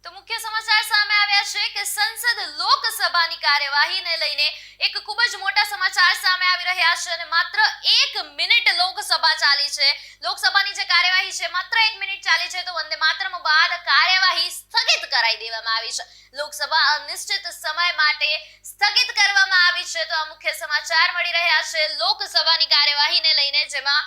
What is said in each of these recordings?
તો મુખ્ય સમાચાર સામે આવ્યા છે કે સંસદ લોકસભાની કાર્યવાહીને લઈને એક ખૂબ જ મોટા સમાચાર સામે આવી રહ્યા છે અને માત્ર 1 મિનિટ લોકસભા ચાલી છે. લોકસભાની જે કાર્યવાહી છે માત્ર 1 મિનિટ ચાલી છે, તો વંદે માતરમ બાદ કાર્યવાહી સ્થગિત કરાવી દેવામાં આવી છે. લોકસભા અનિશ્ચિત સમય માટે સ્થગિત કરવામાં આવી છે. તો આ મુખ્ય સમાચાર મળી રહ્યા છે લોકસભાની કાર્યવાહીને લઈને, જેમાં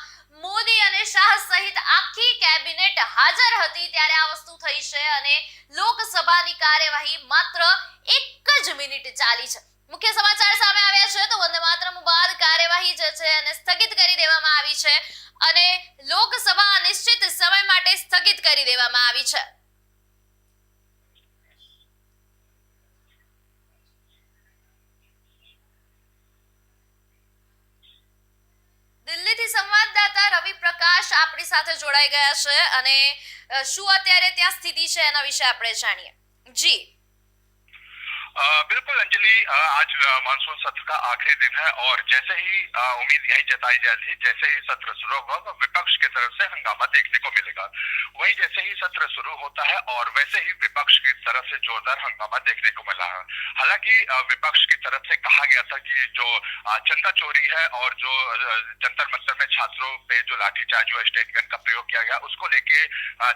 મોદી અને શાહ સહિત આખી કેબિનેટ હાજર હતી ત્યારે આ વસ્તુ થઈ છે અને લોકસભાની કાર્યવાહી માત્ર 1 જ મિનિટ ચાલી છે. મુખ્ય સમાચાર સામે આવ્યા છે તો વંદે માતરમ બાદ કાર્યવાહી જે છે એને સ્થગિત કરી દેવામાં આવી છે અને લોકસભા અનિશ્ચિત સમય માટે સ્થગિત કરી દેવામાં આવી છે. દિલ્હીથી સંવાદદાતા રવિ પ્રકાશ આપણી સાથે જોડાઈ ગયા છે અને શું અત્યારે ત્યાં સ્થિતિ છે એના વિશે આપણે જાણીએ. જી बिल्कुल अंजलि, आज मानसून सत्र का आखिरी दिन है और जैसे ही उम्मीद यही जताई जाती थी, जैसे ही सत्र शुरू होगा तो विपक्ष की तरफ से हंगामा देखने को मिलेगा. वही जैसे ही सत्र शुरू होता है और वैसे ही विपक्ष की तरफ से जोरदार हंगामा देखने को मिला है. हालांकि विपक्ष की तरफ से कहा गया था कि जो चंदा चोरी है और जो जंतर मंतर में छात्रों पे जो लाठीचार्ज हुआ, स्टेट गन का प्रयोग किया गया, उसको लेके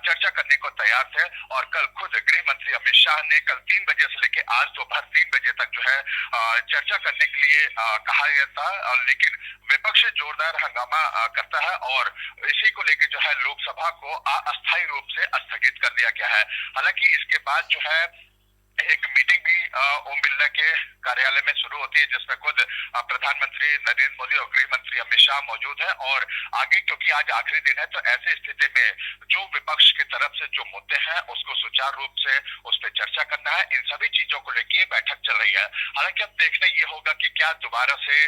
चर्चा करने को तैयार थे. और कल खुद गृह मंत्री अमित शाह ने कल 3 बजे से लेकर आज दोपहर 3 बजे तक जो है चर्चा करने के लिए कहा गया था, लेकिन विपक्ष जोरदार हंगामा करता है और इसी को लेकर जो है लोकसभा को अस्थायी रूप से स्थगित कर दिया गया है. हालांकि इसके बाद जो है एक मीटिंग भी ओम बिरला के कार्यालय में शुरू होती है, जिसमें खुद प्रधानमंत्री नरेंद्र मोदी और गृह मंत्री अमित शाह मौजूद है. और आगे क्योंकि आज आखिरी दिन है तो ऐसी स्थिति में जो विपक्ष की तरफ से जो मुद्दे हैं उसको सुचारू रूप से उस पर चर्चा करना है. इन सभी चीजों को लेकर बैठक चल रही है. हालांकि अब देखना ये होगा कि क्या दोबारा से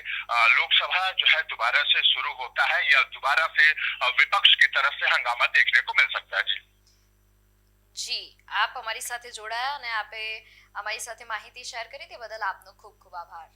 लोकसभा जो है दोबारा से शुरू होता है या दोबारा से विपक्ष की तरफ से हंगामा देखने को मिल सकता है. જી આપ અમારી સાથે જોડાયા અને આપે અમારી સાથે માહિતી શેર કરી તે બદલ આપનો ખૂબ ખૂબ આભાર.